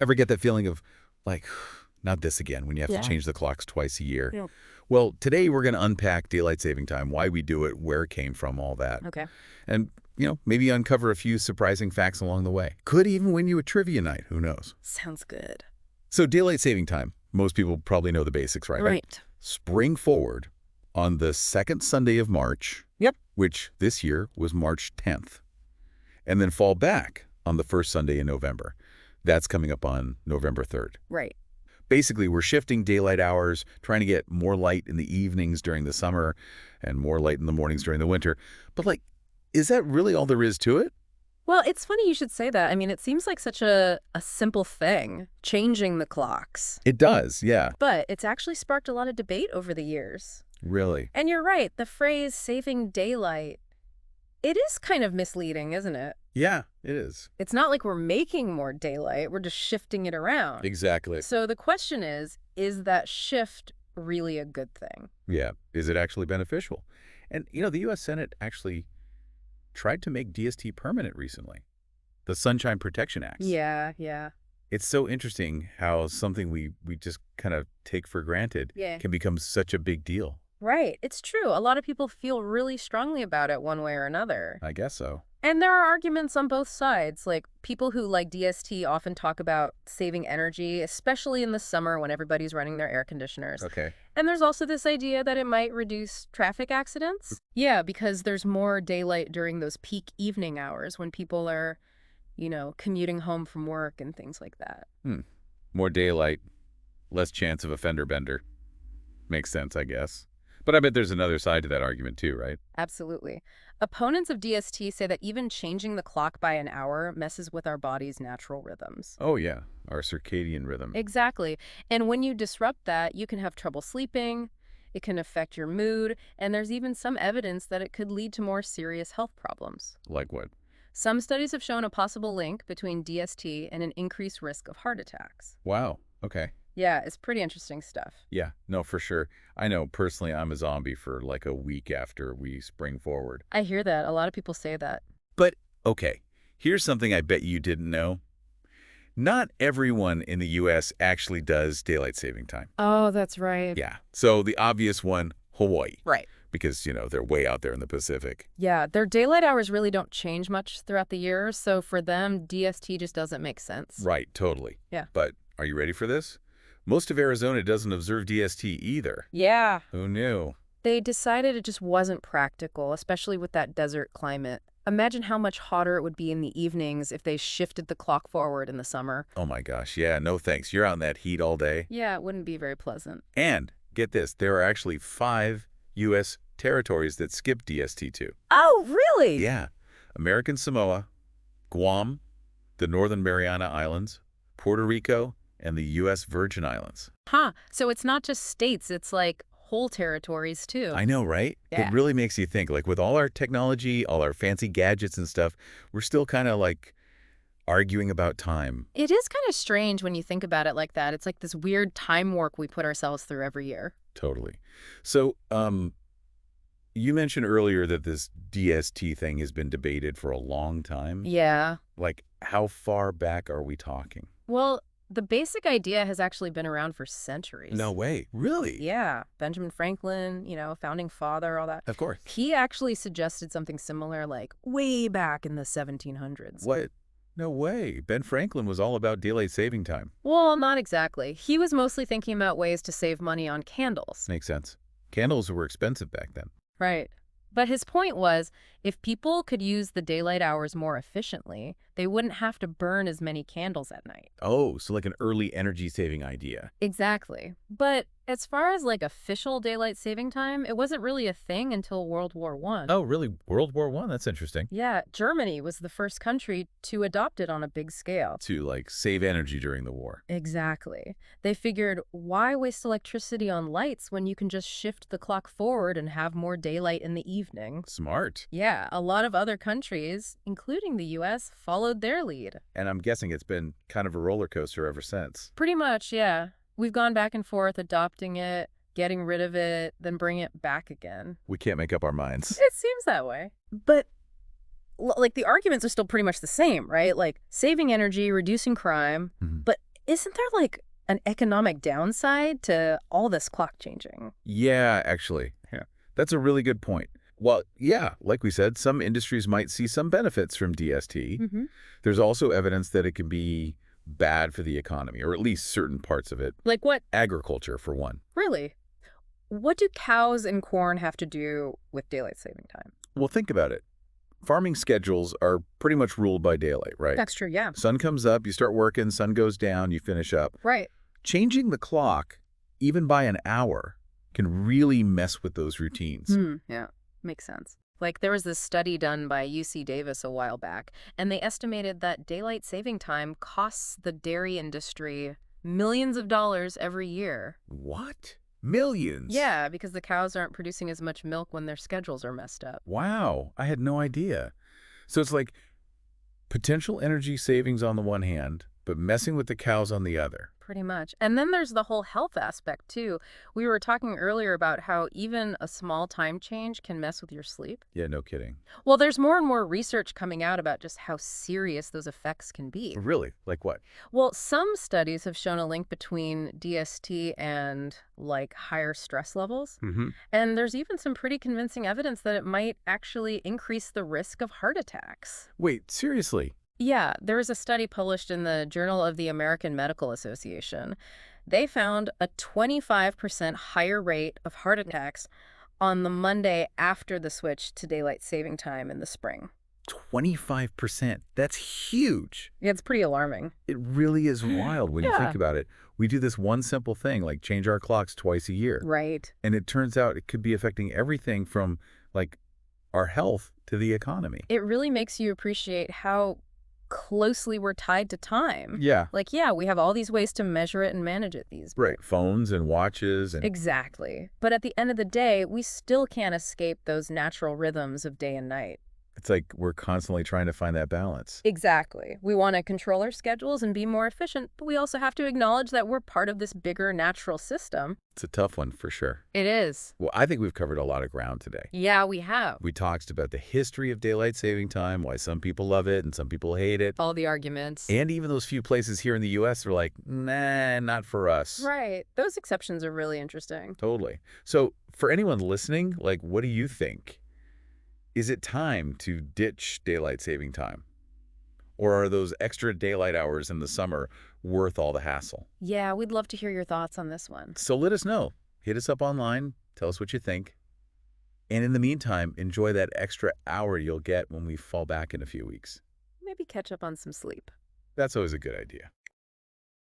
Ever get that feeling of, like, not this again, when you have to Yeah. change the clocks twice a year? Yeah. Well, today we're going to unpack daylight saving time, why we do it, where it came from, all that. Okay. And, maybe uncover a few surprising facts along the way. Could even win you a trivia night, who knows? Sounds good. So daylight saving time, most people probably know the basics, right? Right. Spring forward on the second Sunday of March, Yep. which this year was March 10th, and then fall back on the first Sunday in November. That's coming up on November 3rd. Right. Basically, we're shifting daylight hours, trying to get more light in the evenings during the summer and more light in the mornings during the winter. But, is that really all there is to it? Well, it's funny you should say that. I mean, it seems like such a simple thing, changing the clocks. It does, yeah. But it's actually sparked a lot of debate over the years. Really? And you're right, the phrase saving daylight, it is kind of misleading, isn't it? Yeah, it is. It's not like we're making more daylight, we're just shifting it around. Exactly. So the question is that shift really a good thing? Yeah. Is it actually beneficial? And, the U.S. Senate actually tried to make DST permanent recently. The Sunshine Protection Act. Yeah. It's so interesting how something we just kind of take for granted Yeah. can become such a big deal. Right. It's true. A lot of people feel really strongly about it one way or another. I guess so. And there are arguments on both sides. Like, people who like DST often talk about saving energy, especially in the summer when everybody's running their air conditioners. Okay. And there's also this idea that it might reduce traffic accidents. Yeah, because there's more daylight during those peak evening hours when people are, commuting home from work and things like that. More daylight, less chance of a fender bender. Makes sense, I guess. But I bet there's another side to that argument too, right? Absolutely. Opponents of DST say that even changing the clock by an hour messes with our body's natural rhythms. Oh, yeah. Our circadian rhythm. Exactly. And when you disrupt that, you can have trouble sleeping, it can affect your mood, and there's even some evidence that it could lead to more serious health problems. Like what? Some studies have shown a possible link between DST and an increased risk of heart attacks. Wow. Okay. Yeah, it's pretty interesting stuff. Yeah, no, for sure. I know personally I'm a zombie for like a week after we spring forward. I hear that. A lot of people say that. But, okay, here's something I bet you didn't know. Not everyone in the U.S. actually does daylight saving time. Oh, that's right. Yeah. So the obvious one, Hawaii. Right. Because, they're way out there in the Pacific. Yeah, their daylight hours really don't change much throughout the year, so for them, DST just doesn't make sense. Right, totally. Yeah. But are you ready for this? Most of Arizona doesn't observe DST either. Yeah. Who knew? They decided it just wasn't practical, especially with that desert climate. Imagine how much hotter it would be in the evenings if they shifted the clock forward in the summer. Oh my gosh, yeah, no thanks. You're out in that heat all day. Yeah, it wouldn't be very pleasant. And, get this, there are actually 5 U.S. territories that skip DST2. Oh, really? Yeah. American Samoa, Guam, the Northern Mariana Islands, Puerto Rico, and the U.S. Virgin Islands. Huh. So it's not just states, it's like whole territories, too. I know, right? Yeah. It really makes you think, with all our technology, all our fancy gadgets and stuff, we're still kind of arguing about time. It is kind of strange when you think about it like that. It's like this weird time warp we put ourselves through every year. Totally. So, you mentioned earlier that this DST thing has been debated for a long time. Yeah. How far back are we talking? Well, the basic idea has actually been around for centuries. No way. Really? Yeah. Benjamin Franklin, founding father, all that. Of course. He actually suggested something similar, way back in the 1700s. What? No way. Ben Franklin was all about daylight saving time. Well, not exactly. He was mostly thinking about ways to save money on candles. Makes sense. Candles were expensive back then. Right. But his point was, if people could use the daylight hours more efficiently, they wouldn't have to burn as many candles at night. Oh, so an early energy-saving idea. Exactly. But as far as official daylight saving time, it wasn't really a thing until World War I. Oh, really? World War I? That's interesting. Yeah, Germany was the first country to adopt it on a big scale. To, save energy during the war. Exactly. They figured, why waste electricity on lights when you can just shift the clock forward and have more daylight in the evening? Smart. Yeah, a lot of other countries, including the U.S., followed their lead. And I'm guessing it's been kind of a roller coaster ever since. Pretty much, yeah. We've gone back and forth adopting it, getting rid of it, then bring it back again. We can't make up our minds. It seems that way. But, the arguments are still pretty much the same, right? Saving energy, reducing crime. Mm-hmm. But Isn't there like an economic downside to all this clock changing? Yeah, actually. Yeah. That's a really good point. Well, yeah, like we said, some industries might see some benefits from DST. Mm-hmm. There's also evidence that it can be bad for the economy, or at least certain parts of it. Like what? Agriculture, for one. Really? What do cows and corn have to do with daylight saving time? Well, think about it. Farming schedules are pretty much ruled by daylight, right? That's true, yeah. Sun comes up, you start working, sun goes down, you finish up. Right. Changing the clock, even by an hour, can really mess with those routines. Yeah, makes sense. Like there was this study done by UC Davis a while back, and they estimated that daylight saving time costs the dairy industry millions of dollars every year. What? Millions? Yeah, because the cows aren't producing as much milk when their schedules are messed up. Wow, I had no idea. So it's like potential energy savings on the one hand, but messing with the cows on the other. Pretty much. And then there's the whole health aspect, too. We were talking earlier about how even a small time change can mess with your sleep. Yeah, no kidding. Well, there's more and more research coming out about just how serious those effects can be. Really? Like what? Well, some studies have shown a link between DST and like higher stress levels. Mm-hmm. And there's even some pretty convincing evidence that it might actually increase the risk of heart attacks. Wait, seriously? Yeah, there was a study published in the Journal of the American Medical Association. They found a 25% higher rate of heart attacks on the Monday after the switch to daylight saving time in the spring. 25%. That's huge. Yeah, it's pretty alarming. It really is wild when you Yeah. think about it. We do this one simple thing, like change our clocks twice a year. Right. And it turns out it could be affecting everything from, like, our health to the economy. It really makes you appreciate how closely we're tied to time. Yeah. Like, yeah, we have all these ways to measure it and manage it these days. Right. Phones and watches and Exactly. But at the end of the day, we still can't escape those natural rhythms of day and night. it's like we're constantly trying to find that balance. Exactly. We want to control our schedules and be more efficient, but we also have to acknowledge that we're part of this bigger natural system. It's a tough one for sure. It is. Well, I think we've covered a lot of ground today. Yeah, we have. We talked about the history of daylight saving time, why some people love it and some people hate it. All the arguments. And even those few places here in the U.S. are like, nah, not for us. Right. Those exceptions are really interesting. Totally. So for anyone listening, like, what do you think? Is it time to ditch daylight saving time? Or are those extra daylight hours in the summer worth all the hassle? Yeah, we'd love to hear your thoughts on this one. So let us know. Hit us up online. Tell us what you think. And in the meantime, enjoy that extra hour you'll get when we fall back in a few weeks. Maybe catch up on some sleep. That's always a good idea.